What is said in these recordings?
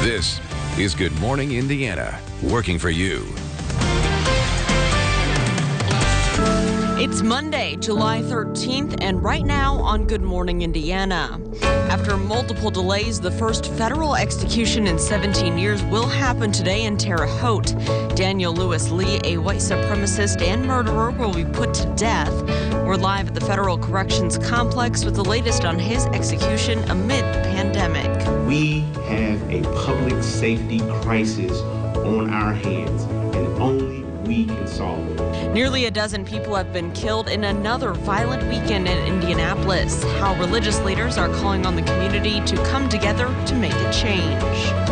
This is Good Morning Indiana, working for you. It's Monday, July 13th, and right now on Good Morning Indiana. After multiple delays, the first federal execution in 17 years will happen today in Terre Haute. Daniel Lewis Lee, a white supremacist and murderer, will be put to death. We're live at the Federal Corrections Complex with the latest on his execution amid the pandemic. We have a public safety crisis on our hands, and only we can solve it. Nearly a dozen people have been killed in another violent weekend in Indianapolis. How religious leaders are calling on the community to come together to make a change.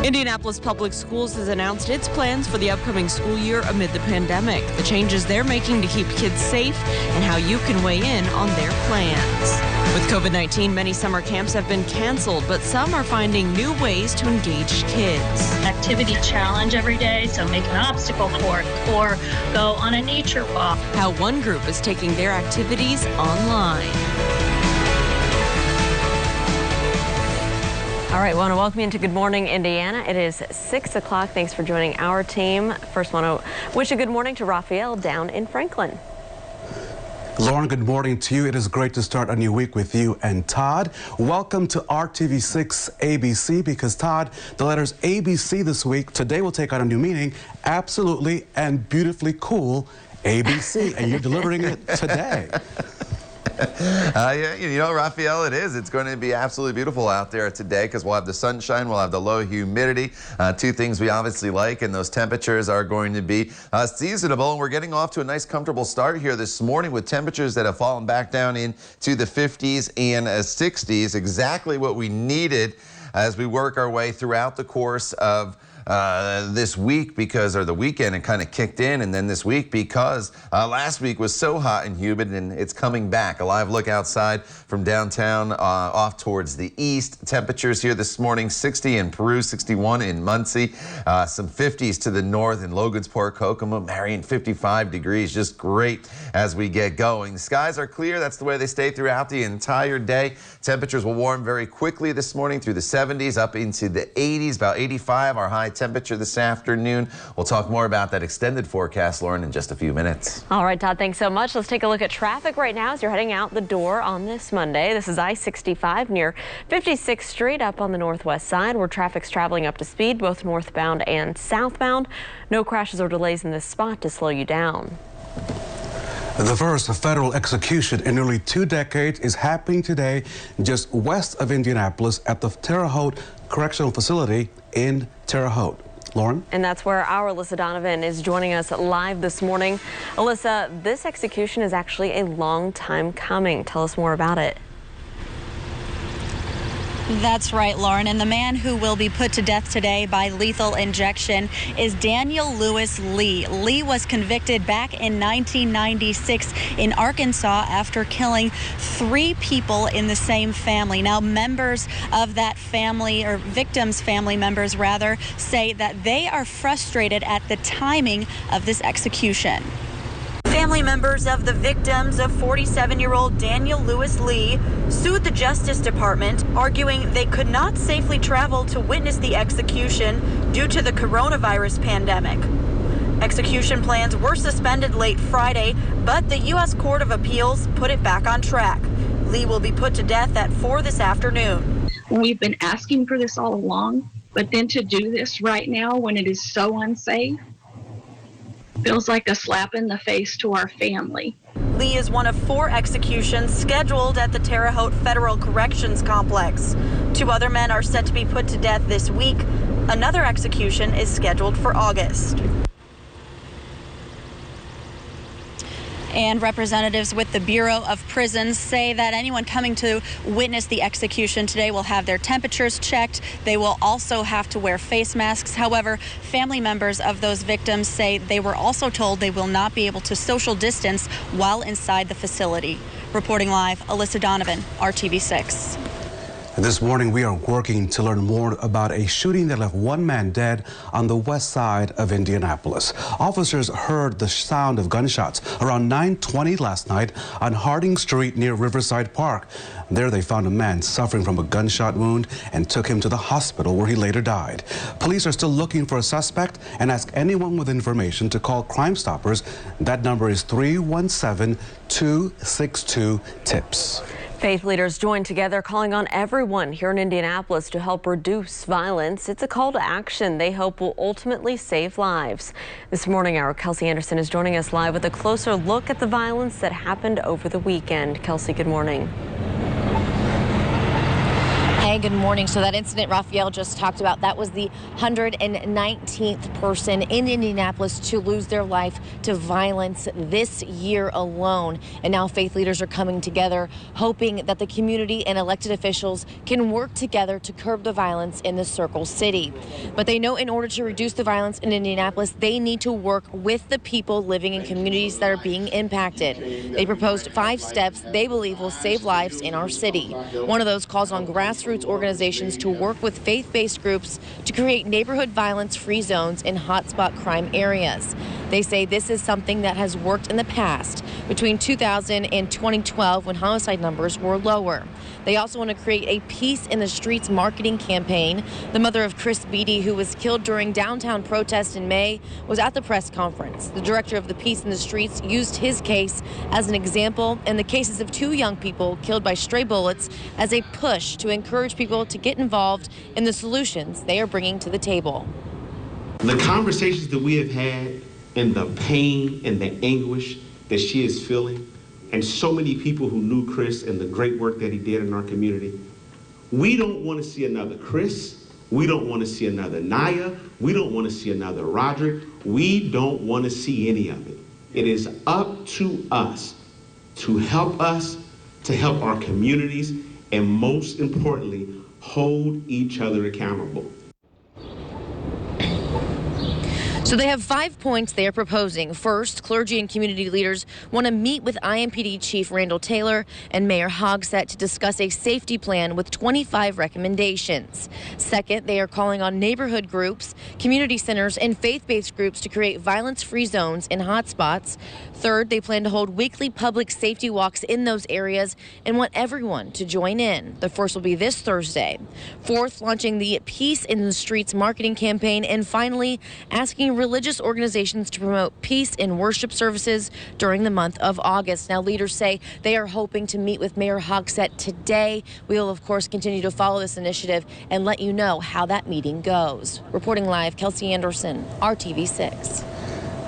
Indianapolis Public Schools has announced its plans for the upcoming school year amid the pandemic, the changes they're making to keep kids safe, and how you can weigh in on their plans. With COVID-19, many summer camps have been canceled, but some are finding new ways to engage kids. Activity challenge every day, so make an obstacle course or go on a nature walk. How one group is taking their activities online. All right, want to welcome you into Good Morning Indiana. It is 6 o'clock. Thanks for joining our team. First, want to wish a good morning to Raphael down in Franklin. Lauren, good morning to you. It is great to start a new week with you and Todd. Welcome to RTV6 ABC, because Todd, the letters ABC this week, today will take on a new meaning, absolutely and beautifully cool ABC, and you're delivering it today. Yeah, you know, Raphael, it is. It's going to be absolutely beautiful out there today because we'll have the sunshine, we'll have the low humidity, two things we obviously like, and those temperatures are going to be seasonable. And we're getting off to a nice, comfortable start here this morning with temperatures that have fallen back down into the 50s and 60s, exactly what we needed as we work our way throughout the course of this week, or the weekend, it kind of kicked in, and then this week because last week was so hot and humid, and it's coming back. A live look outside from downtown off towards the east. Temperatures here this morning, 60 in Peru, 61 in Muncie, some 50s to the north in Logansport, Kokomo, Marion, 55 degrees. Just great as we get going. The skies are clear. That's the way they stay throughout the entire day. Temperatures will warm very quickly this morning through the 70s up into the 80s, about 85 our high temperature this afternoon. We'll talk more about that extended forecast, Lauren, in just a few minutes. All right, Todd, thanks so much. Let's take a look at traffic right now as you're heading out the door on this Monday. This is I-65 near 56th Street up on the northwest side, where traffic's traveling up to speed, both northbound and southbound. No crashes or delays in this spot to slow you down. The first federal execution in nearly 2 decades is happening today just west of Indianapolis at the Terre Haute Correctional Facility in Terre Haute. Lauren? And that's where our Alyssa Donovan is joining us live this morning. Alyssa, this execution is actually a long time coming. Tell us more about it. That's right, Lauren. And the man who will be put to death today by lethal injection is Daniel Lewis Lee. Lee was convicted back in 1996 in Arkansas after killing 3 people in the same family. Now, members of that family, or victims' family members rather, say that they are frustrated at the timing of this execution. Family members of the victims of 47-year-old Daniel Lewis Lee sued the Justice Department, arguing they could not safely travel to witness the execution due to the coronavirus pandemic. Execution plans were suspended late Friday, but the U.S. Court of Appeals put it back on track. Lee will be put to death at 4 this afternoon. We've been asking for this all along, but then to do this right now when it is so unsafe feels like a slap in the face to our family. Lee is one of 4 executions scheduled at the Terre Haute Federal Corrections Complex. 2 other men are set to be put to death this week. Another execution is scheduled for August. And representatives with the Bureau of Prisons say that anyone coming to witness the execution today will have their temperatures checked. They will also have to wear face masks. However, family members of those victims say they were also told they will not be able to social distance while inside the facility. Reporting live, Alyssa Donovan, RTV6. This morning, we are working to learn more about a shooting that left one man dead on the west side of Indianapolis. Officers heard the sound of gunshots around 9:20 last night on Harding Street near Riverside Park. There they found a man suffering from a gunshot wound and took him to the hospital where he later died. Police are still looking for a suspect and ask anyone with information to call Crime Stoppers. That number is 317-262-TIPS. Faith leaders joined together calling on everyone here in Indianapolis to help reduce violence. It's a call to action they hope will ultimately save lives. This morning, our Kelsey Anderson is joining us live with a closer look at the violence that happened over the weekend. Kelsey, good morning. Hey, good morning. So that incident Raphael just talked about, that was the 119th person in Indianapolis to lose their life to violence this year alone. And now faith leaders are coming together, hoping that the community and elected officials can work together to curb the violence in the Circle City. But they know in order to reduce the violence in Indianapolis, they need to work with the people living in communities that are being impacted. They proposed 5 steps they believe will save lives in our city. One of those calls on grassroots organizations to work with faith-based groups to create neighborhood violence-free zones in hotspot crime areas. They say this is something that has worked in the past, between 2000 and 2012 when homicide numbers were lower. They also want to create a Peace in the Streets marketing campaign. The mother of Chris Beatty, who was killed during downtown protests in May, was at the press conference. The director of the Peace in the Streets used his case as an example and the cases of 2 young people killed by stray bullets as a push to encourage people to get involved in the solutions they are bringing to the table. The conversations that we have had and the pain and the anguish that she is feeling, and so many people who knew Chris and the great work that he did in our community. We don't want to see another Chris. We don't want to see another Naya. We don't want to see another Roderick. We don't want to see any of it. It is up to us to help our communities, and most importantly, hold each other accountable. So they have 5 points they are proposing. First, clergy and community leaders want to meet with IMPD Chief Randall Taylor and Mayor Hogsett to discuss a safety plan with 25 recommendations. Second, they are calling on neighborhood groups, community centers, and faith-based groups to create violence-free zones in hotspots. Third, they plan to hold weekly public safety walks in those areas and want everyone to join in. The first will be this Thursday. Fourth, launching the Peace in the Streets marketing campaign. And finally, asking religious organizations to promote peace in worship services during the month of August. Now, leaders say they are hoping to meet with Mayor Hogsett today. We will, of course, continue to follow this initiative and let you know how that meeting goes. Reporting live, Kelsey Anderson, RTV6.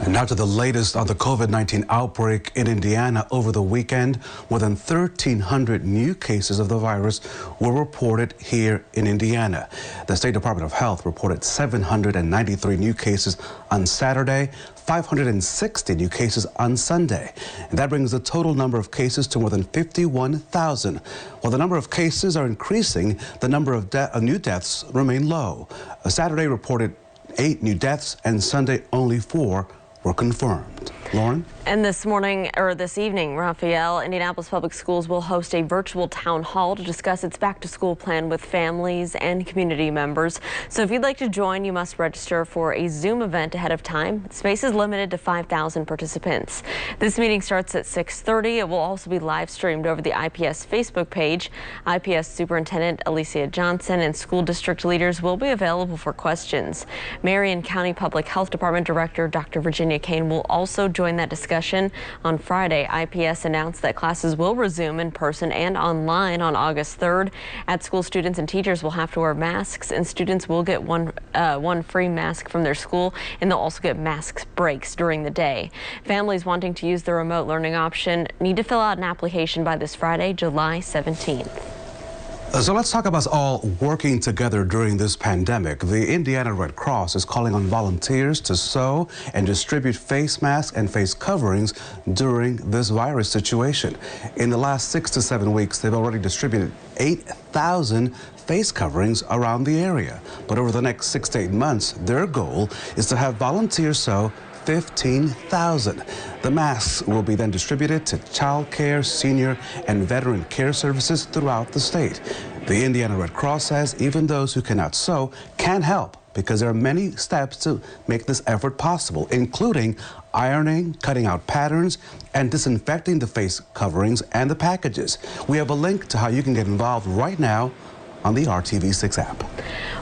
And now to the latest on the COVID-19 outbreak in Indiana over the weekend. More than 1,300 new cases of the virus were reported here in Indiana. The State Department of Health reported 793 new cases on Saturday, 560 new cases on Sunday. And that brings the total number of cases to more than 51,000. While the number of cases are increasing, the number of new deaths remain low. Saturday reported 8 new deaths, and Sunday only 4 were confirmed. Lauren? And this evening, Raphael, Indianapolis Public Schools will host a virtual town hall to discuss its back-to-school plan with families and community members. So if you'd like to join, you must register for a Zoom event ahead of time. Space is limited to 5,000 participants. This meeting starts at 6:30. It will also be live streamed over the IPS Facebook page. IPS Superintendent Alicia Johnson and school district leaders will be available for questions. Marion County Public Health Department Director Dr. Virginia Kane will also join that discussion. On Friday, IPS announced that classes will resume in person and online on August 3rd. At school, students and teachers will have to wear masks, and students will get one free mask from their school, and they'll also get mask breaks during the day. Families wanting to use the remote learning option need to fill out an application by this Friday, July 17th. So let's talk about us all working together during this pandemic. The Indiana Red Cross is calling on volunteers to sew and distribute face masks and face coverings during this virus situation. In the last 6 to 7 weeks, they've already distributed 8,000 face coverings around the area. But over the next 6 to 8 months, their goal is to have volunteers sew 15,000. The masks will be then distributed to child care, senior, and veteran care services throughout the state. The Indiana Red Cross says even those who cannot sew can help because there are many steps to make this effort possible, including ironing, cutting out patterns, and disinfecting the face coverings and the packages. We have a link to how you can get involved right now on the RTV6 app.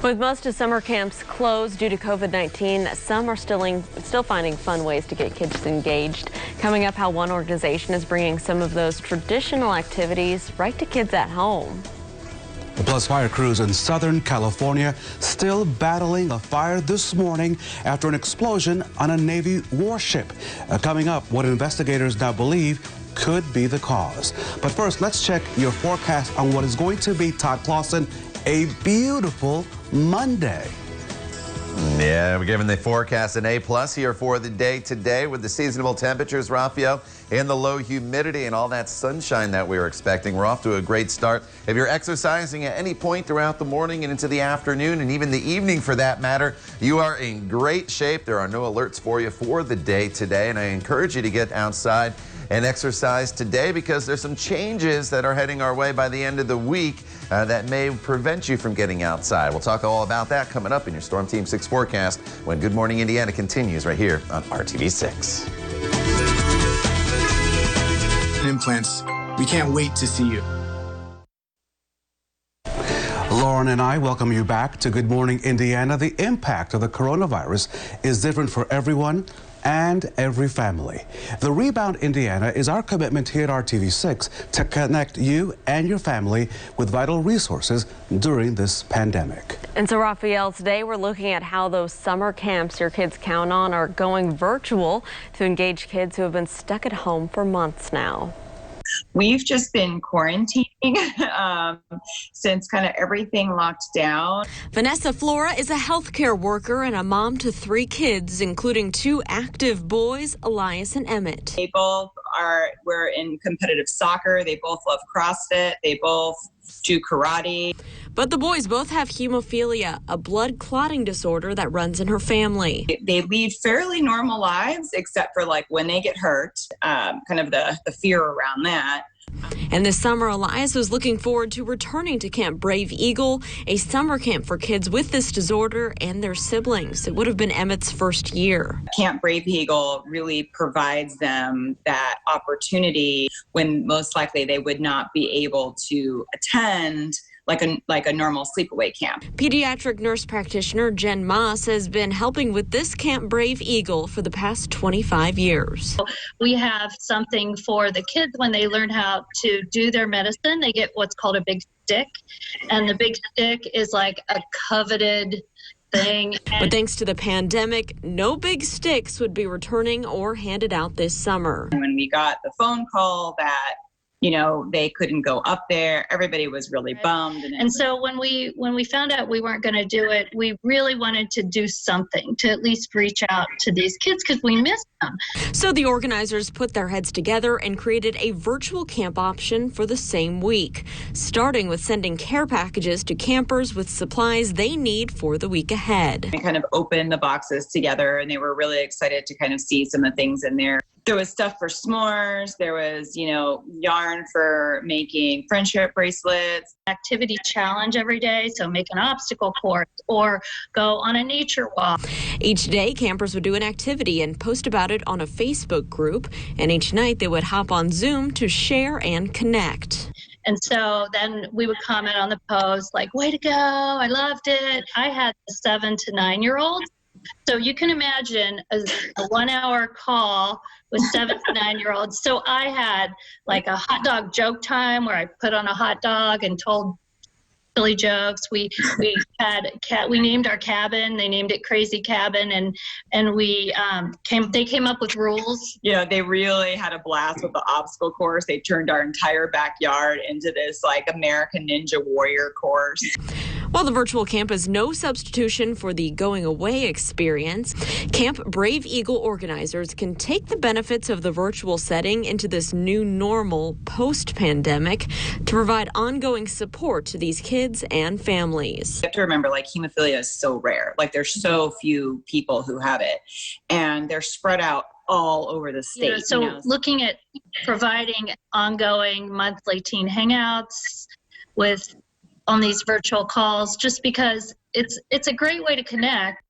With most of summer camps closed due to COVID-19, some are still finding fun ways to get kids engaged. Coming up, how one organization is bringing some of those traditional activities right to kids at home. Plus, fire crews in Southern California still battling a fire this morning after an explosion on a Navy warship. Coming up, what investigators now believe could be the cause. But first, let's check your forecast on what is going to be, Todd Clausen, a beautiful Monday. Yeah, we're giving the forecast an A+ here for the day today with the seasonable temperatures, Raphael, and the low humidity and all that sunshine that we were expecting. We're off to a great start. If you're exercising at any point throughout the morning and into the afternoon and even the evening for that matter, you are in great shape. There are no alerts for you for the day today, and I encourage you to get outside and exercise today because there's some changes that are heading our way by the end of the week that may prevent you from getting outside. We'll talk all about that coming up in your Storm Team 6 forecast when Good Morning Indiana continues right here on RTV6. Implants. We can't wait to see you. Lauren and I welcome you back to Good Morning Indiana. The impact of the coronavirus is different for everyone and every family. The Rebound Indiana is our commitment here at RTV6 to connect you and your family with vital resources during this pandemic. And so, Raphael, today we're looking at how those summer camps your kids count on are going virtual to engage kids who have been stuck at home for months now. We've just been quarantining since kind of everything locked down. Vanessa Flora is a healthcare worker and a mom to 3 kids, including 2 active boys, Elias and Emmett. They both we're in competitive soccer. They both love CrossFit. They both do karate. But the boys both have hemophilia, a blood clotting disorder that runs in her family. They lead fairly normal lives, except for like when they get hurt, kind of the fear around that. And this summer, Elias was looking forward to returning to Camp Brave Eagle, a summer camp for kids with this disorder and their siblings. It would have been Emmett's first year. Camp Brave Eagle really provides them that opportunity when most likely they would not be able to attend like a normal sleepaway camp. Pediatric nurse practitioner Jen Moss has been helping with this Camp Brave Eagle for the past 25 years. We have something for the kids when they learn how to do their medicine. They get what's called a big stick, and the big stick is like a coveted thing. But thanks to the pandemic, no big sticks would be returning or handed out this summer. When we got the phone call that they couldn't go up there, everybody was really bummed. And so when we found out we weren't going to do it, we really wanted to do something to at least reach out to these kids because we missed them. So the organizers put their heads together and created a virtual camp option for the same week, starting with sending care packages to campers with supplies they need for the week ahead. We kind of opened the boxes together, and they were really excited to kind of see some of the things in there. There was stuff for s'mores. There was, yarn for making friendship bracelets. Activity challenge every day, so make an obstacle course or go on a nature walk. Each day, campers would do an activity and post about it on a Facebook group, and each night they would hop on Zoom to share and connect. And so then we would comment on the post like, way to go, I loved it. I had 7 to 9-year-olds. So you can imagine a 1-hour call with 7 to 9-year-olds. So I had like a hot dog joke time where I put on a hot dog and told silly jokes. We named our cabin. They named it Crazy Cabin, and they came up with rules. They really had a blast with the obstacle course. They turned our entire backyard into this like American Ninja Warrior course. While the virtual camp is no substitution for the going away experience, Camp Brave Eagle organizers can take the benefits of the virtual setting into this new normal post-pandemic to provide ongoing support to these kids and families. You have to remember, hemophilia is so rare. There's so few people who have it, and they're spread out all over the state. Looking at providing ongoing monthly teen hangouts with on these virtual calls just because it's a great way to connect.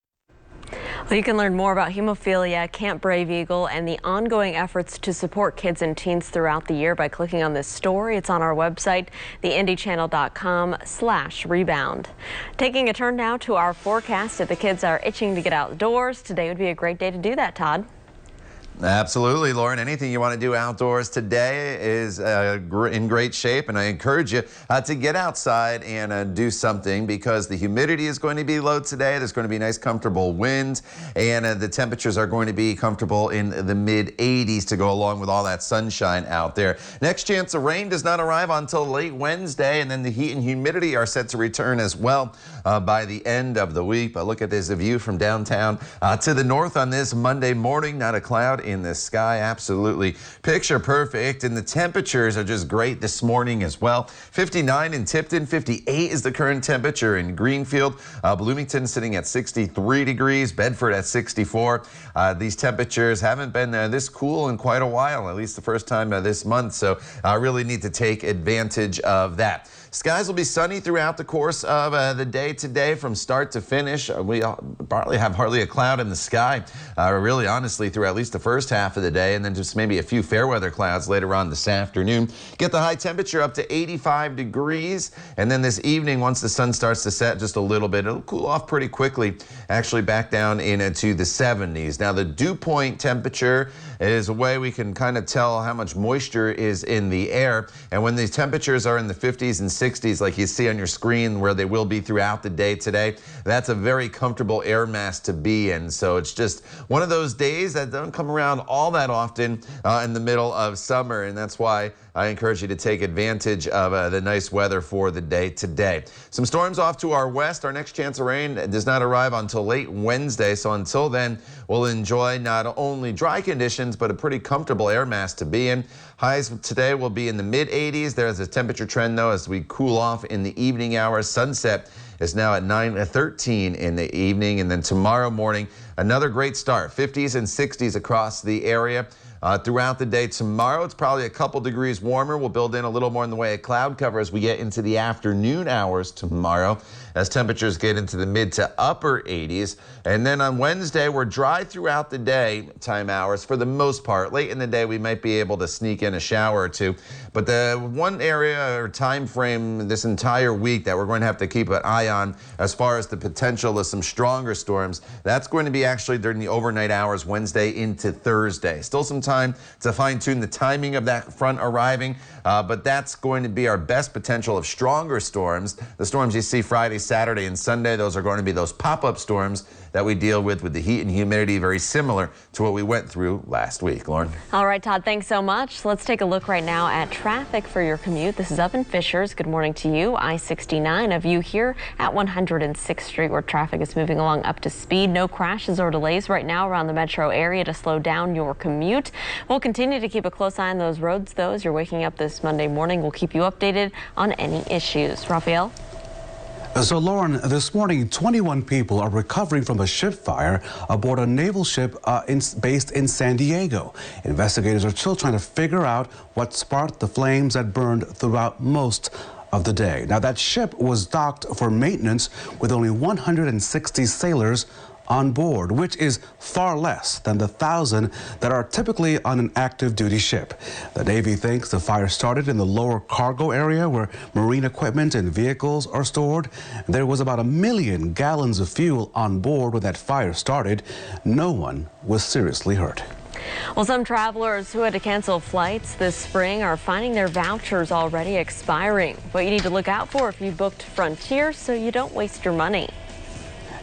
Well, you can learn more about hemophilia, Camp Brave Eagle, and the ongoing efforts to support kids and teens throughout the year by clicking on this story. It's on our website, theindychannel.com/rebound. Taking a turn now to our forecast. If the kids are itching to get outdoors, today would be a great day to do that, Todd. Absolutely, Lauren. Anything you want to do outdoors today is in great shape, and I encourage you to get outside and do something because the humidity is going to be low today. There's going to be nice, comfortable winds, and the temperatures are going to be comfortable in the mid-80s to go along with all that sunshine out there. Next chance of rain does not arrive until late Wednesday, and then the heat and humidity are set to return as well by the end of the week. But look at this view from downtown to the north on this Monday morning. Not a cloud in the sky, absolutely picture perfect, and the temperatures are just great this morning as well. 59 in Tipton, 58 is the current temperature in Greenfield. Bloomington sitting at 63 degrees, Bedford at 64. These temperatures haven't been this cool in quite a while, at least the first time this month, so I really need to take advantage of that. Skies will be sunny throughout the course of the day today from start to finish. We hardly have a cloud in the sky, really honestly, through at least the first half of the day, and then just maybe a few fair weather clouds later on this afternoon. Get the high temperature up to 85 degrees, and then this evening, once the sun starts to set just a little bit, it'll cool off pretty quickly, actually back down into the 70s. Now, the dew point temperature is a way we can kind of tell how much moisture is in the air, and when these temperatures are in the 50s and 60s, like you see on your screen where they will be throughout the day today, that's a very comfortable air mass to be in. So it's just one of those days that don't come around all that often in the middle of summer, and that's why I encourage you to take advantage of the nice weather for the day today. Some storms off to our west. Our next chance of rain does not arrive until late Wednesday, so until then, we'll enjoy not only dry conditions, but a pretty comfortable air mass to be in. Highs today will be in the mid-80s. There's a temperature trend, though, as we cool off in the evening hours. Sunset is now at 9:13 in the evening, and then tomorrow morning, another great start. 50s and 60s across the area. Throughout the day tomorrow, it's probably a couple degrees warmer. We'll build in a little more in the way of cloud cover as we get into the afternoon hours tomorrow, as temperatures get into the mid to upper 80s. And then on Wednesday, we're dry throughout the day time hours for the most part. Late in the day, we might be able to sneak in a shower or two. But the one area or time frame this entire week that we're going to have to keep an eye on as far as the potential of some stronger storms, that's going to be actually during the overnight hours Wednesday into Thursday. Still some time to fine-tune the timing of that front arriving, but that's going to be our best potential of stronger storms. The storms you see Friday, Saturday, and Sunday, those are going to be those pop-up storms that we deal with the heat and humidity, very similar to what we went through last week. Lauren? All right, Todd, thanks so much. Let's take a look right now at traffic for your commute. This is up in Fishers. Good morning to you. I-69, a view here at 106th Street where traffic is moving along up to speed. No crashes or delays right now around the metro area to slow down your commute. We'll continue to keep a close eye on those roads, though, as you're waking up this Monday morning. We'll keep you updated on any issues. Raphael? So, Lauren, this morning, 21 people are recovering from a ship fire aboard a naval ship based in San Diego. Investigators are still trying to figure out what sparked the flames that burned throughout most of the day. Now, that ship was docked for maintenance with only 160 sailors on board, which is far less than the 1,000 that are typically on an active duty ship. The Navy thinks the fire started in the lower cargo area where marine equipment and vehicles are stored. There was about 1 million gallons of fuel on board when that fire started. No one was seriously hurt. Well, some travelers who had to cancel flights this spring are finding their vouchers already expiring. What you need to look out for if you booked Frontier so you don't waste your money.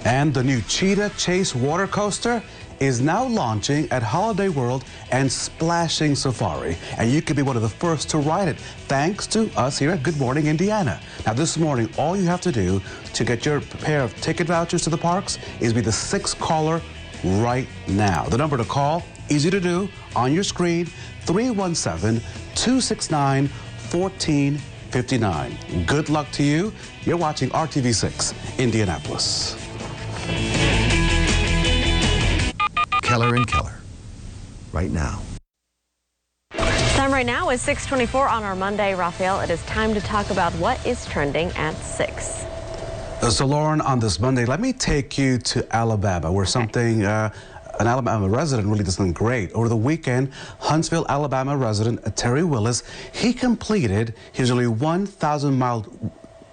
And the new Cheetah Chase water coaster is now launching at Holiday World and Splashing Safari. And you could be one of the first to ride it, thanks to us here at Good Morning Indiana. Now, this morning, all you have to do to get your pair of ticket vouchers to the parks is be the 6th caller right now. The number to call, easy to do, on your screen, 317-269-1459. Good luck to you. You're watching RTV6, Indianapolis. Keller and Keller, right now. Time right right now is 6:24 on our Monday. Raphael, it is time to talk about what is trending at 6. So, Lauren, on this Monday, let me take you to Alabama, where something an Alabama resident really did something great. Over the weekend, Huntsville, Alabama resident Terry Willis, he completed his nearly 1,000-mile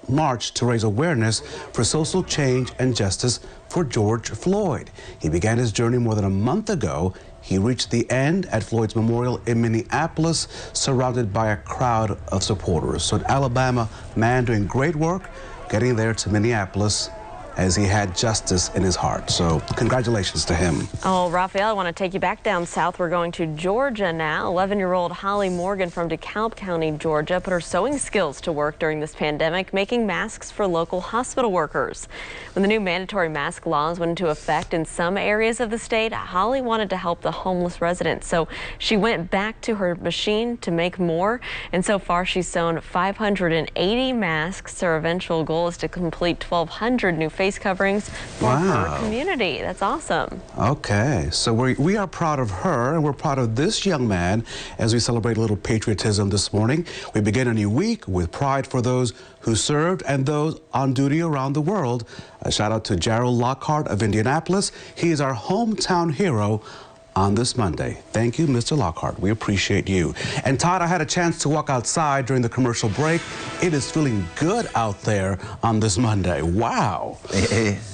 march to raise awareness for social change and justice for George Floyd. He began his journey more than a month ago. He reached the end at Floyd's memorial in Minneapolis, surrounded by a crowd of supporters. So an Alabama man doing great work, getting there to Minneapolis as he had justice in his heart. So congratulations to him. Oh, Raphael, I want to take you back down south. We're going to Georgia now. 11-year-old Holly Morgan from DeKalb County, Georgia, put her sewing skills to work during this pandemic, making masks for local hospital workers. When the new mandatory mask laws went into effect in some areas of the state, Holly wanted to help the homeless residents. So she went back to her machine to make more. And so far, she's sewn 580 masks. Her eventual goal is to complete 1,200 new face coverings for her community. That's awesome. Okay, so we are proud of her, and we're proud of this young man as we celebrate a little patriotism this morning. We begin a new week with pride for those who served and those on duty around the world. A shout out to Gerald Lockhart of Indianapolis. He is our hometown hero on this Monday. Thank you, Mr. Lockhart. We appreciate you. And Todd, I had a chance to walk outside during the commercial break. It is feeling good out there on this Monday. Wow.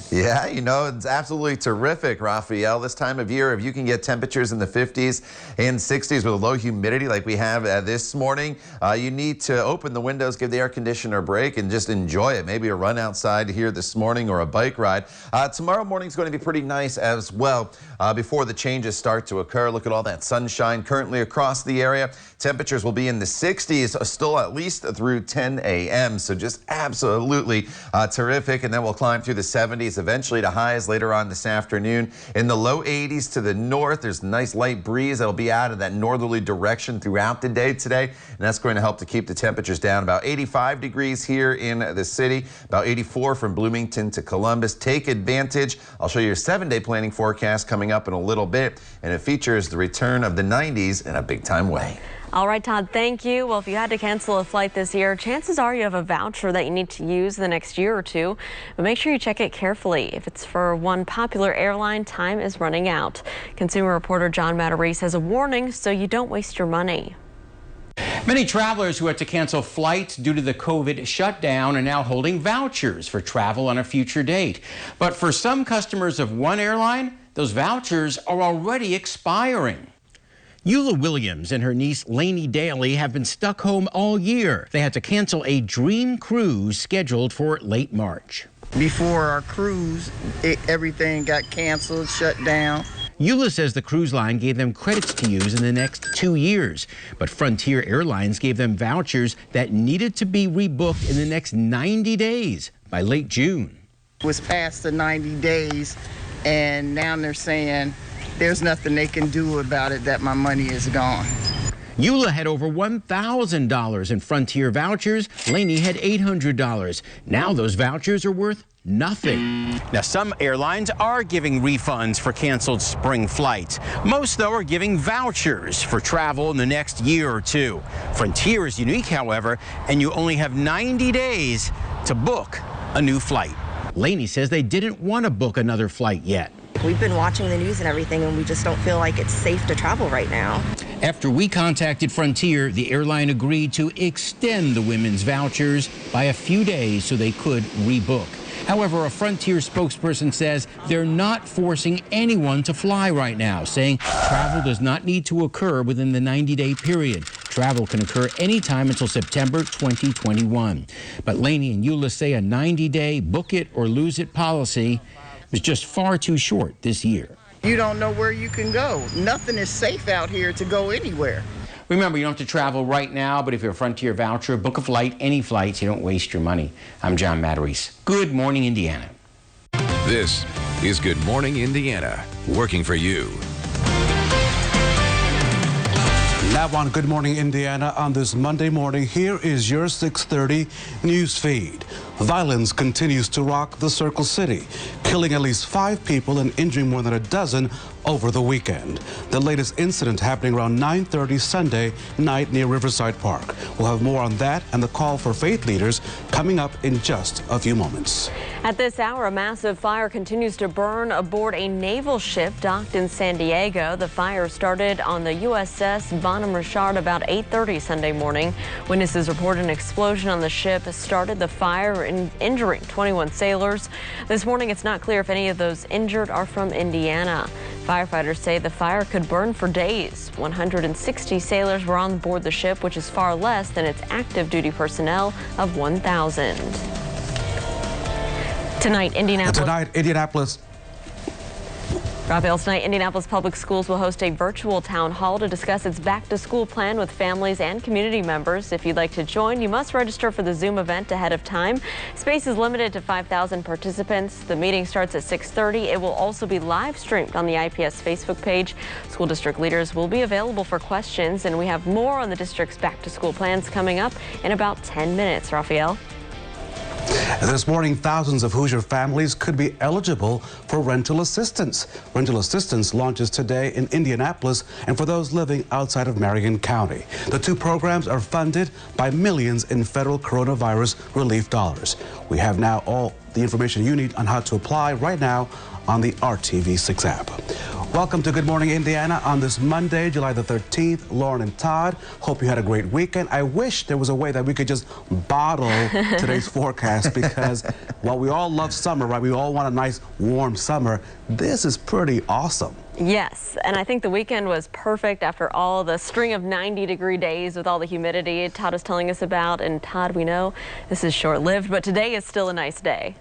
Yeah, you know, it's absolutely terrific, Raphael. This time of year, if you can get temperatures in the 50s and 60s with low humidity like we have this morning, you need to open the windows, give the air conditioner a break, and just enjoy it. Maybe a run outside here this morning or a bike ride. Tomorrow morning is going to be pretty nice as well before the changes start to occur. Look at all that sunshine currently across the area. Temperatures will be in the 60s still at least through 10 a.m. So just absolutely terrific. And then we'll climb through the 70s eventually to highs later on this afternoon. In the low 80s to the north, there's a nice light breeze that'll be out of that northerly direction throughout the day today. And that's going to help to keep the temperatures down. About 85 degrees here in the city, about 84 from Bloomington to Columbus. Take advantage. I'll show you your 7-day planning forecast coming up in a little bit. And it features the return of the 90s in a big time way. All right, Todd, thank you. Well, if you had to cancel a flight this year, chances are you have a voucher that you need to use the next year or two. But make sure you check it carefully. If it's for one popular airline, time is running out. Consumer reporter John Matarese has a warning so you don't waste your money. Many travelers who had to cancel flights due to the COVID shutdown are now holding vouchers for travel on a future date. But for some customers of one airline, those vouchers are already expiring. Eula Williams and her niece Lainey Daly have been stuck home all year. They had to cancel a dream cruise scheduled for late March. Before our cruise, everything got canceled, shut down. Eula says the cruise line gave them credits to use in the next 2 years, but Frontier Airlines gave them vouchers that needed to be rebooked in the next 90 days by late June. It was past the 90 days, and now they're saying there's nothing they can do about it, that my money is gone. Eula had over $1,000 in Frontier vouchers. Lainey had $800. Now those vouchers are worth nothing. Now, some airlines are giving refunds for canceled spring flights. Most, though, are giving vouchers for travel in the next year or two. Frontier is unique, however, and you only have 90 days to book a new flight. Lainey says they didn't want to book another flight yet. We've been watching the news and everything, and we just don't feel like it's safe to travel right now. After we contacted Frontier, the airline agreed to extend the women's vouchers by a few days so they could rebook. However, a Frontier spokesperson says they're not forcing anyone to fly right now, saying travel does not need to occur within the 90-day period. Travel can occur anytime until September 2021. But Lainey and Eula say a 90-day book it or lose it policy is just far too short this year. You don't know where you can go. Nothing is safe out here to go anywhere. Remember, you don't have to travel right now, but if you're a Frontier voucher, book a flight, any flights, you don't waste your money. I'm John Matarese. Good morning, Indiana. This is Good Morning Indiana, working for you. Now on Good Morning Indiana on this Monday morning, here is your 6:30 news feed. Violence continues to rock the Circle City, killing at least 5 people and injuring more than a dozen over the weekend. The latest incident happening around 9:30 Sunday night near Riverside Park. We'll have more on that and the call for faith leaders coming up in just a few moments. At this hour, a massive fire continues to burn aboard a naval ship docked in San Diego. The fire started on the USS Bonham Richard about 8:30 Sunday morning. Witnesses report an explosion on the ship started the fire, injuring 21 sailors. This morning, it's not clear if any of those injured are from Indiana. Firefighters say the fire could burn for days. 160 sailors were on board the ship, which is far less than its active duty personnel of 1,000. Tonight, Indianapolis Public Schools will host a virtual town hall to discuss its back-to-school plan with families and community members. If you'd like to join, you must register for the Zoom event ahead of time. Space is limited to 5,000 participants. The meeting starts at 6:30. It will also be live streamed on the IPS Facebook page. School district leaders will be available for questions, and we have more on the district's back-to-school plans coming up in about 10 minutes. Raphael. This morning, thousands of Hoosier families could be eligible for rental assistance. Rental assistance launches today in Indianapolis and for those living outside of Marion County. The 2 programs are funded by millions in federal coronavirus relief dollars. We have now all the information you need on how to apply right now on the RTV6 app. Welcome to Good Morning Indiana on this Monday, July the 13th. Lauren and Todd, hope you had a great weekend. I wish there was a way that we could just bottle today's forecast because while we all love summer, right, we all want a nice warm summer, this is pretty awesome. Yes, and I think the weekend was perfect after all the string of 90-degree days with all the humidity Todd is telling us about. And Todd, we know this is short-lived, but today is still a nice day.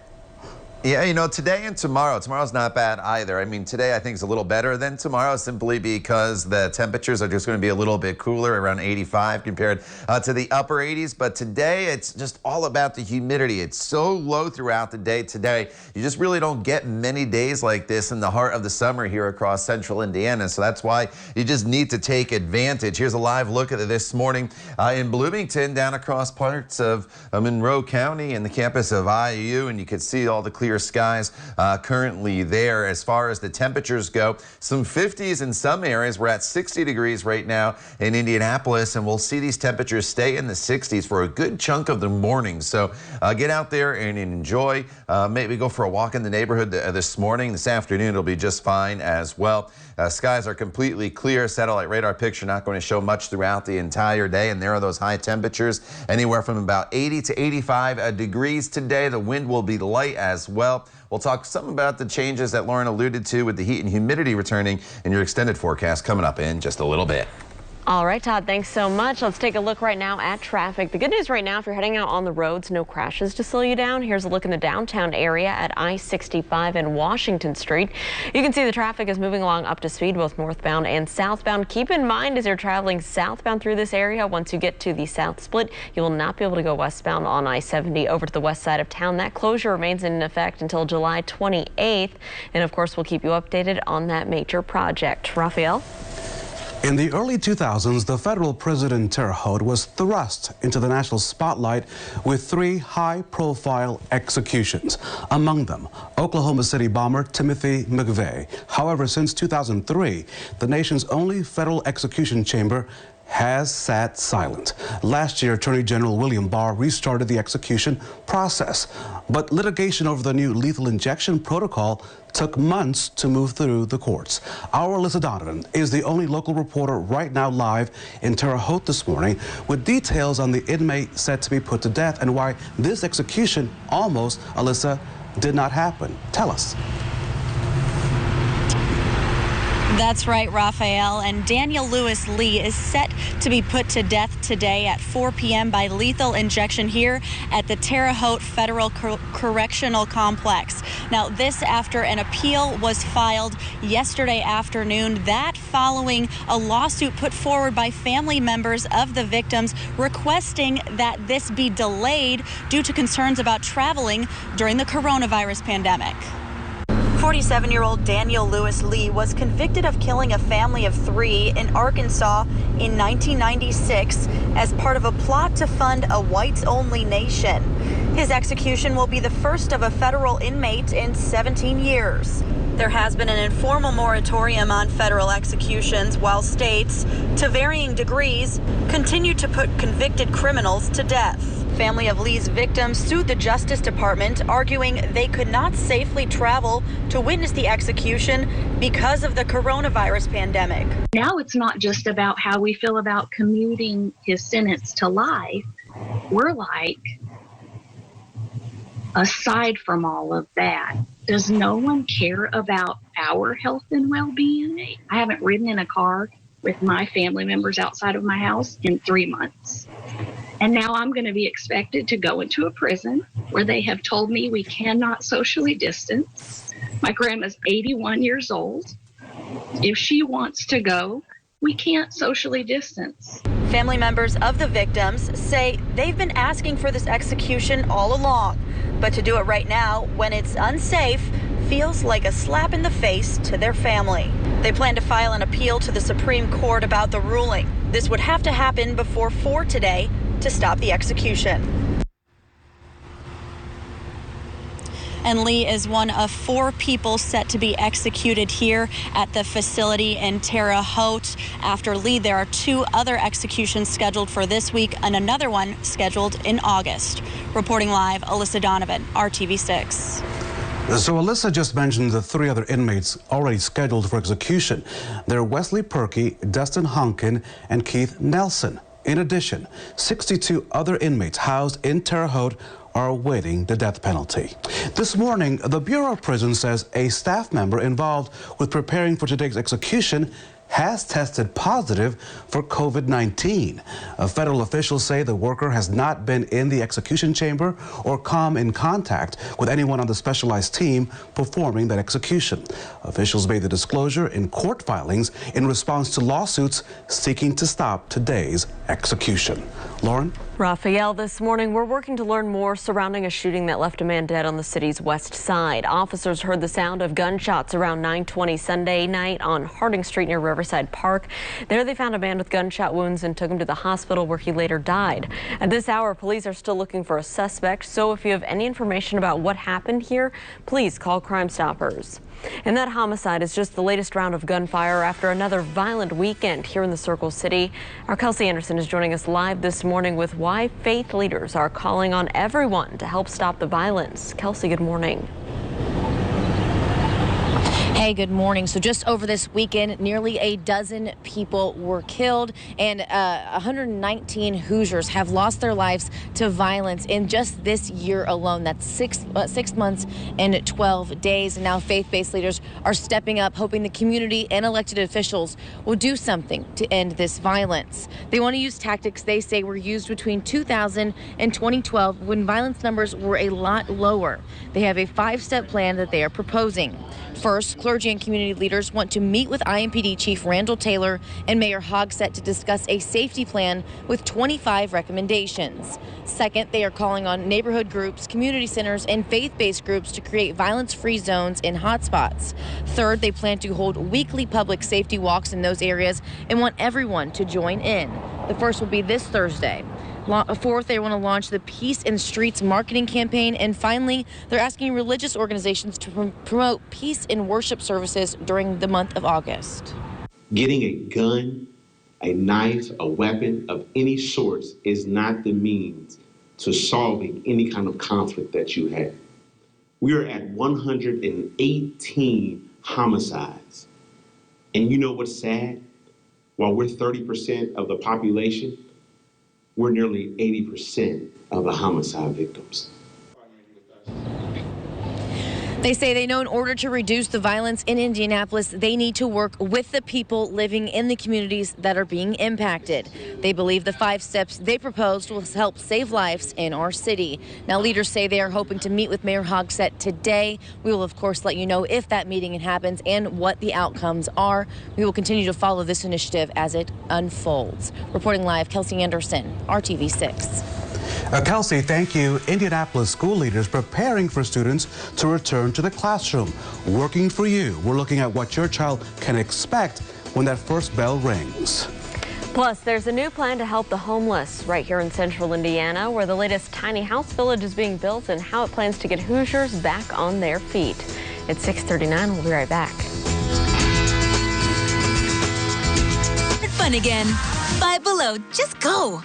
Yeah, you know, today and tomorrow's not bad either. I mean, today I think is a little better than tomorrow simply because the temperatures are just going to be a little bit cooler, around 85 compared to the upper 80s. But today it's just all about the humidity. It's so low throughout the day today. You just really don't get many days like this in the heart of the summer here across central Indiana. So that's why you just need to take advantage. Here's a live look at it this morning in Bloomington, down across parts of Monroe County and the campus of IU, and you can see all the clear skies currently there. As far as the temperatures go, some 50s in some areas. We're at 60 degrees right now in Indianapolis, and we'll see these temperatures stay in the 60s for a good chunk of the morning. So get out there and enjoy. Maybe go for a walk in the neighborhood this morning. This afternoon it'll be just fine as well. Skies are completely clear. Satellite radar picture not going to show much throughout the entire day, and there are those high temperatures anywhere from about 80 to 85 degrees today. The wind will be light as well. We'll talk some about the changes that Lauren alluded to with the heat and humidity returning in your extended forecast coming up in just a little bit. All right, Todd, thanks so much. Let's take a look right now at traffic. The good news right now, if you're heading out on the roads, no crashes to slow you down. Here's a look in the downtown area at I-65 and Washington Street. You can see the traffic is moving along up to speed, both northbound and southbound. Keep in mind as you're traveling southbound through this area, once you get to the South Split, you will not be able to go westbound on I-70 over to the west side of town. That closure remains in effect until July 28th. And of course, we'll keep you updated on that major project. Raphael? In the early 2000s, the federal prison in Terre Haute was thrust into the national spotlight with 3 high-profile executions. Among them, Oklahoma City bomber Timothy McVeigh. However, since 2003, the nation's only federal execution chamber has sat silent. Last year, Attorney General William Barr restarted the execution process, but litigation over the new lethal injection protocol took months to move through the courts. Our Alyssa Donovan is the only local reporter right now live in Terre Haute this morning with details on the inmate set to be put to death and why this execution almost, Alyssa, did not happen. Tell us. That's right, Raphael. And Daniel Lewis Lee is set to be put to death today at 4 p.m. by lethal injection here at the Terre Haute Federal Correctional Complex. Now, this after an appeal was filed yesterday afternoon, that following a lawsuit put forward by family members of the victims requesting that this be delayed due to concerns about traveling during the coronavirus pandemic. 47-year-old Daniel Lewis Lee was convicted of killing a family of 3 in Arkansas in 1996 as part of a plot to fund a whites-only nation. His execution will be the first of a federal inmate in 17 years. There has been an informal moratorium on federal executions, while states, to varying degrees, continue to put convicted criminals to death. Family of Lee's victims sued the Justice Department, arguing they could not safely travel to witness the execution because of the coronavirus pandemic. Now it's not just about how we feel about commuting his sentence to life. We're like, aside from all of that, does no one care about our health and well-being? I haven't ridden in a car with my family members outside of my house in 3 months. And now I'm going to be expected to go into a prison where they have told me we cannot socially distance. My grandma's 81 years old. If she wants to go, we can't socially distance. Family members of the victims say they've been asking for this execution all along, but to do it right now when it's unsafe feels like a slap in the face to their family. They plan to file an appeal to the Supreme Court about the ruling. This would have to happen before 4 today to stop the execution. And Lee is one of 4 people set to be executed here at the facility in Terre Haute. After Lee, there are 2 other executions scheduled for this week and another one scheduled in August. Reporting live, Alyssa Donovan, RTV6. So Alyssa just mentioned the 3 other inmates already scheduled for execution. They're Wesley Perkey, Dustin Hunkin, and Keith Nelson. In addition, 62 other inmates housed in Terre Haute are awaiting the death penalty. This morning, the Bureau of Prisons says a staff member involved with preparing for today's execution has tested positive for COVID-19. Federal officials say the worker has not been in the execution chamber or come in contact with anyone on the specialized team performing that execution. Officials made the disclosure in court filings in response to lawsuits seeking to stop today's execution. Lauren? Raphael, this morning we're working to learn more surrounding a shooting that left a man dead on the city's west side. Officers heard the sound of gunshots around 9:20 Sunday night on Harding Street near Riverside Park. There they found a man with gunshot wounds and took him to the hospital where he later died. At this hour, police are still looking for a suspect, so if you have any information about what happened here, please call Crime Stoppers. And that homicide is just the latest round of gunfire after another violent weekend here in the Circle City. Our Kelsey Anderson is joining us live this morning with why faith leaders are calling on everyone to help stop the violence. Kelsey, good morning. Hey, good morning. So just over this weekend, nearly a dozen people were killed and 119 Hoosiers have lost their lives to violence in just this year alone. That's 6 months and 12 days. And now faith-based leaders are stepping up, hoping the community and elected officials will do something to end this violence. They want to use tactics they say were used between 2000 and 2012 when violence numbers were a lot lower. They have a 5-step plan that they are proposing. First, clergy and community leaders want to meet with IMPD Chief Randall Taylor and Mayor Hogsett to discuss a safety plan with 25 recommendations. Second, they are calling on neighborhood groups, community centers, and faith-based groups to create violence-free zones in hotspots. Third, they plan to hold weekly public safety walks in those areas and want everyone to join in. The first will be this Thursday. Fourth, they want to launch the Peace in Streets marketing campaign. And finally, they're asking religious organizations to promote peace in worship services during the month of August. Getting a gun, a knife, a weapon of any sort is not the means to solving any kind of conflict that you have. We are at 118 homicides. And you know what's sad? While we're 30% of the population, we're nearly 80% of the homicide victims. They say they know in order to reduce the violence in Indianapolis, they need to work with the people living in the communities that are being impacted. They believe the 5 steps they proposed will help save lives in our city. Now, leaders say they are hoping to meet with Mayor Hogsett today. We will, of course, let you know if that meeting happens and what the outcomes are. We will continue to follow this initiative as it unfolds. Reporting live, Kelsey Anderson, RTV6. Kelsey, thank you. Indianapolis school leaders preparing for students to return to the classroom. Working for you. We're looking at what your child can expect when that first bell rings. Plus, there's a new plan to help the homeless right here in central Indiana, where the latest tiny house village is being built and how it plans to get Hoosiers back on their feet. It's 6:39. We'll be right back. Fun again. Five Below. Just go.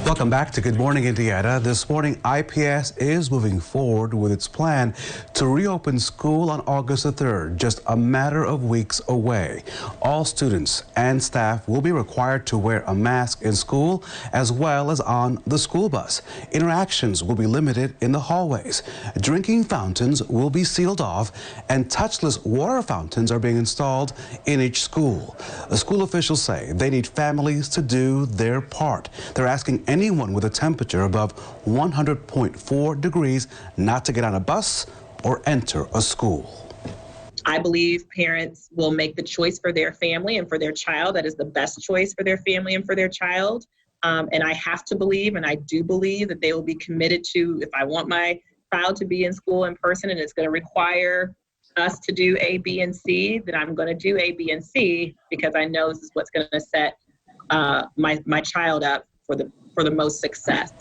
Welcome back to Good Morning Indiana. This morning, IPS is moving forward with its plan to reopen school on August the 3rd, just a matter of weeks away. All students and staff will be required to wear a mask in school as well as on the school bus. Interactions will be limited in the hallways. Drinking fountains will be sealed off, and touchless water fountains are being installed in each school. The school officials say they need families to do their part. They're asking anyone with a temperature above 100.4 degrees not to get on a bus or enter a school. I believe parents will make the choice for their family and for their child that is the best choice for their family and for their child. And I have to believe, and I do believe, that they will be committed to, if I want my child to be in school in person and it's going to require us to do A, B, and C, then I'm going to do A, B, and C, because I know this is what's going to set my child up for the most success.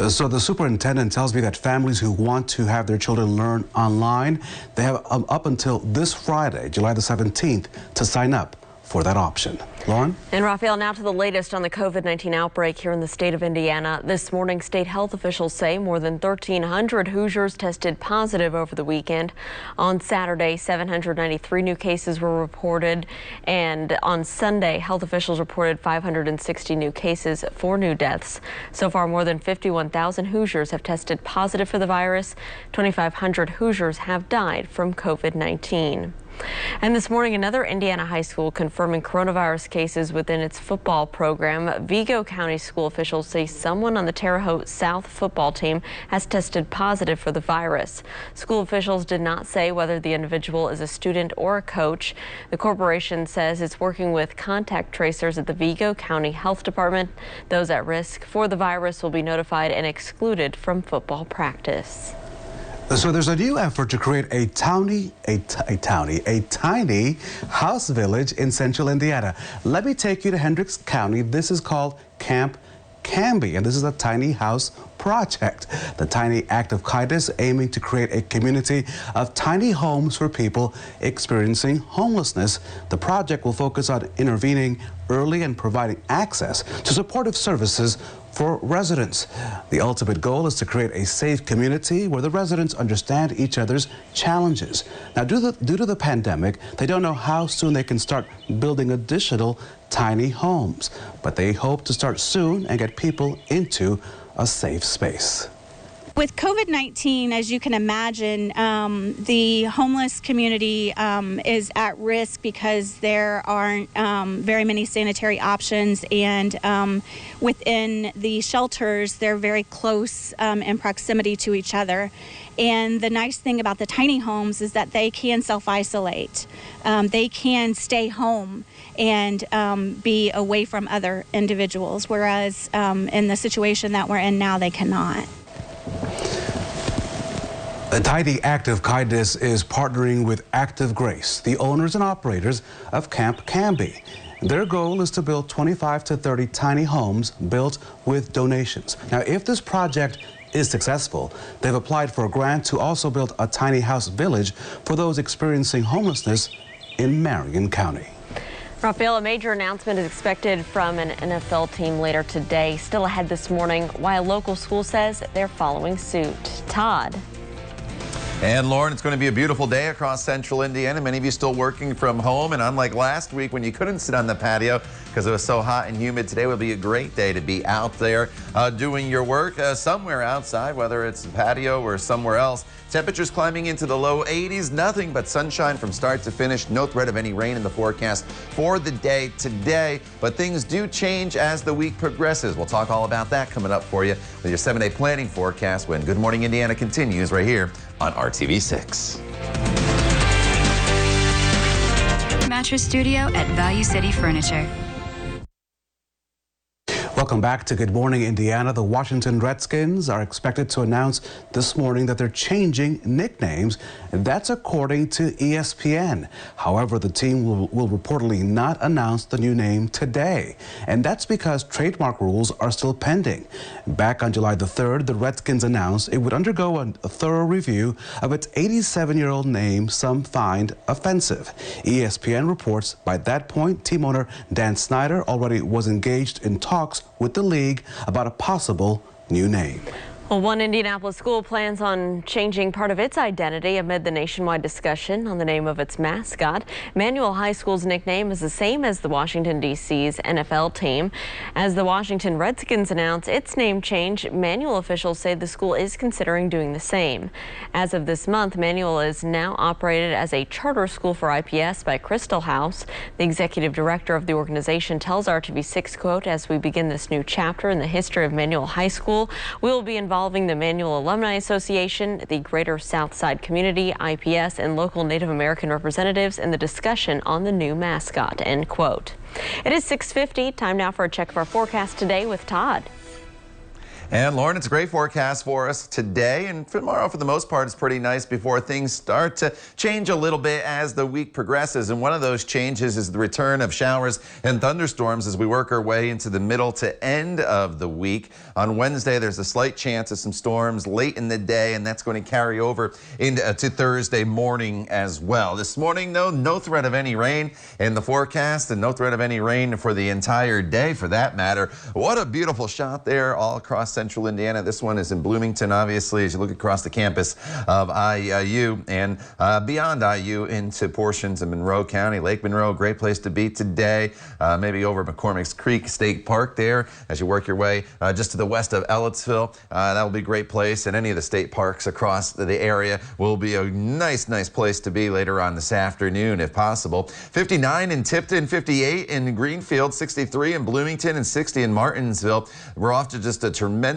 So the superintendent tells me that families who want to have their children learn online, they have up until this Friday, July the 17th, to sign up for that option. Lauren? And Raphael, now to the latest on the COVID-19 outbreak here in the state of Indiana. This morning, state health officials say more than 1,300 Hoosiers tested positive over the weekend. On Saturday, 793 new cases were reported, and on Sunday, health officials reported 560 new cases, 4 new deaths. So far, more than 51,000 Hoosiers have tested positive for the virus. 2,500 Hoosiers have died from COVID-19. And this morning, another Indiana high school confirming coronavirus cases within its football program. Vigo County school officials say someone on the Terre Haute South football team has tested positive for the virus. School officials did not say whether the individual is a student or a coach. The corporation says it's working with contact tracers at the Vigo County Health Department. Those at risk for the virus will be notified and excluded from football practice. So there's a new effort to create a tiny house village in central Indiana. Let me take you to Hendricks County. This is called Camp Canby, and this is a tiny house project. The tiny act of kindness aiming to create a community of tiny homes for people experiencing homelessness. The project will focus on intervening early and providing access to supportive services for residents. The ultimate goal is to create a safe community where the residents understand each other's challenges. Now, due to the pandemic, they don't know how soon they can start building additional tiny homes, but they hope to start soon and get people into a safe space. With COVID-19, as you can imagine, the homeless community is at risk because there aren't very many sanitary options, and within the shelters, they're very close in proximity to each other. And the nice thing about the tiny homes is that they can self-isolate. They can stay home and be away from other individuals, whereas in the situation that we're in now, they cannot. The Tiny Act of Kindness is partnering with Active Grace, the owners and operators of Camp Canby. Their goal is to build 25 to 30 tiny homes built with donations. Now, if this project is successful, they've applied for a grant to also build a tiny house village for those experiencing homelessness in Marion County. Raphael, a major announcement is expected from an NFL team later today. Still ahead this morning, why a local school says they're following suit. Todd. And Lauren, it's going to be a beautiful day across central Indiana. Many of you still working from home, and unlike last week when you couldn't sit on the patio because it was so hot and humid, today will be a great day to be out there doing your work somewhere outside, whether it's the patio or somewhere else. Temperatures climbing into the low 80s, nothing but sunshine from start to finish. No threat of any rain in the forecast for the day today, but things do change as the week progresses. We'll talk all about that coming up for you with your 7-day planning forecast when Good Morning Indiana continues right here on RTV6. Mattress Studio at Value City Furniture. Welcome Welcome back to Good Morning Indiana. The Washington Redskins are expected to announce this morning that they're changing nicknames. That's according to ESPN. However, the team will reportedly not announce the new name today. And that's because trademark rules are still pending. Back on July the 3rd, the Redskins announced it would undergo a thorough review of its 87-year-old name some find offensive. ESPN reports by that point, team owner Dan Snyder already was engaged in talks with the league about a possible new name. Well, one Indianapolis school plans on changing part of its identity amid the nationwide discussion on the name of its mascot. Manual High School's nickname is the same as the Washington, D.C.'s NFL team. As the Washington Redskins announce its name change, Manual officials say the school is considering doing the same. As of this month, Manual is now operated as a charter school for IPS by Crystal House. The executive director of the organization tells RTV6, quote, "As we begin this new chapter in the history of Manual High School, we will be involving the Manual Alumni Association, the Greater Southside Community, IPS, and local Native American representatives in the discussion on the new mascot," end quote. It is 6:50. Time now for a check of our forecast today with Todd. And Lauren, it's a great forecast for us today, and tomorrow for the most part is pretty nice before things start to change a little bit as the week progresses. And one of those changes is the return of showers and thunderstorms as we work our way into the middle to end of the week. On Wednesday, there's a slight chance of some storms late in the day, and that's going to carry over into Thursday morning as well. This morning, though, no threat of any rain in the forecast, and no threat of any rain for the entire day for that matter. What a beautiful shot there all across Central Indiana. This one is in Bloomington, obviously, as you look across the campus of IU and beyond IU into portions of Monroe County. Lake Monroe, great place to be today. Maybe over McCormick's Creek State Park there as you work your way just to the west of Ellettsville. That will be a great place, and any of the state parks across the area will be a nice place to be later on this afternoon if possible. 59 in Tipton, 58 in Greenfield, 63 in Bloomington, and 60 in Martinsville. We're off to just a tremendous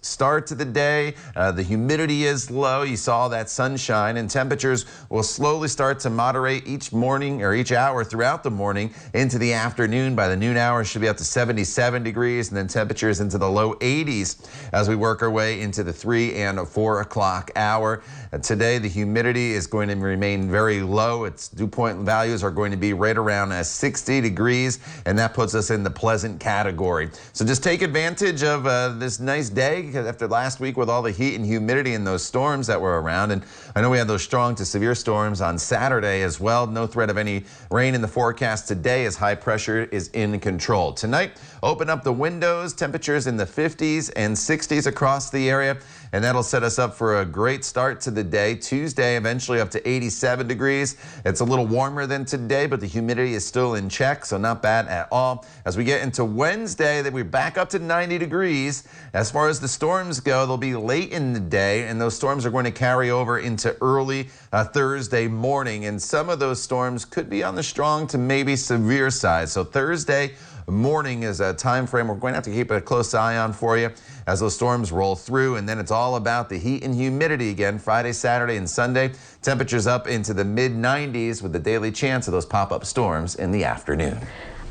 start to the day. The humidity is low. You saw that sunshine, and temperatures will slowly start to moderate each morning or each hour throughout the morning into the afternoon. By the noon hour, it should be up to 77 degrees, and then temperatures into the low 80s as we work our way into the 3 and 4 o'clock hour. Today, the humidity is going to remain very low. Its dew point values are going to be right around 60 degrees, and that puts us in the pleasant category. So just take advantage of this nice day after last week with all the heat and humidity and those storms that were around. And I know we had those strong to severe storms on Saturday as well. No threat of any rain in the forecast today as high pressure is in control. Tonight, open up the windows, temperatures in the 50s and 60s across the area, and that'll set us up for a great start to the day. Tuesday, eventually up to 87 degrees. It's a little warmer than today, but the humidity is still in check, so not bad at all. As we get into Wednesday, that we're back up to 90 degrees. As far as the storms go, they'll be late in the day, and those storms are going to carry over into early Thursday morning, and some of those storms could be on the strong to maybe severe side. So Thursday morning is a time frame we're going to have to keep a close eye on for you as those storms roll through, and then it's all about the heat and humidity again. Friday, Saturday, and Sunday, temperatures up into the mid-90s with the daily chance of those pop-up storms in the afternoon.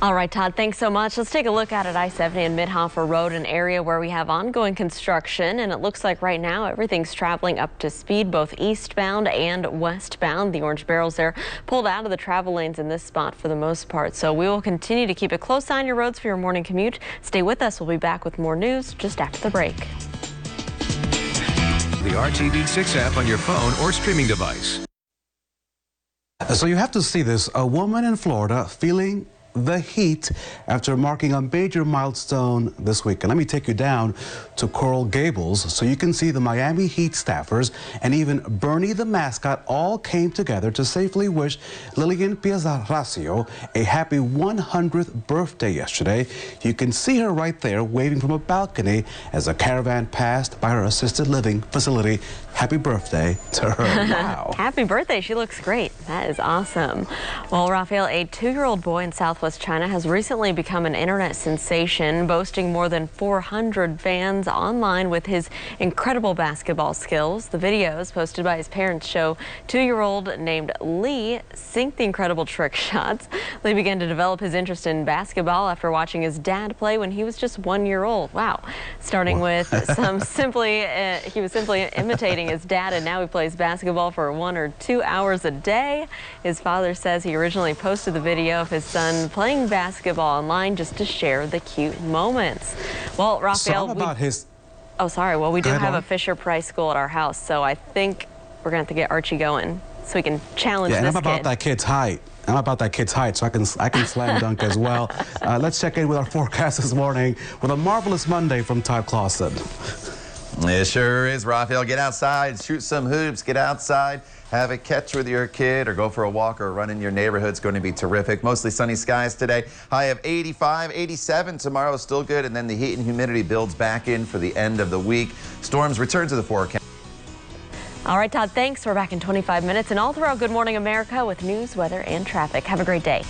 All right, Todd, thanks so much. Let's take a look at I-70 and Midhofer Road, an area where we have ongoing construction, and it looks like right now everything's traveling up to speed, both eastbound and westbound. The orange barrels there pulled out of the travel lanes in this spot for the most part. So we will continue to keep a close eye on your roads for your morning commute. Stay with us. We'll be back with more news just after the break. The RTV6 app on your phone or streaming device. So you have to see this. A woman in Florida feeling the heat after marking a major milestone this week. And let me take you down to Coral Gables so you can see the Miami Heat staffers and even Bernie the mascot all came together to safely wish Lillian Piazarracio a happy 100th birthday yesterday. You can see her right there waving from a balcony as a caravan passed by her assisted living facility. happy birthday to her. Wow. Happy birthday. She looks great. That is awesome. Well, Raphael, a 2-year-old boy in Southwest China has recently become an internet sensation, boasting more than 400 fans online with his incredible basketball skills. The videos posted by his parents show 2-year-old named Lee sink the incredible trick shots. Lee began to develop his interest in basketball after watching his dad play when he was just 1 year old. Wow. Starting with he was simply imitating his dad, and now he plays basketball for 1 or 2 hours a day. His father says he originally posted the video of his son playing basketball online just to share the cute moments. Well, Raphael, we do have a Fisher-Price school at our house, so I think we're going to have to get Archie going so we can challenge this kid. I'm about that kid's height. So I can slam dunk as well. Let's check in with our forecast this morning with a marvelous Monday from Todd Clausen. It sure is, Raphael. Get outside, shoot some hoops, get outside, have a catch with your kid, or go for a walk or a run in your neighborhood. It's going to be terrific. Mostly sunny skies today. High of 85, 87 tomorrow is still good, and then the heat and humidity builds back in for the end of the week. Storms return to the forecast. All right, Todd, thanks. We're back in 25 minutes and all throughout Good Morning America with news, weather, and traffic. Have a great day.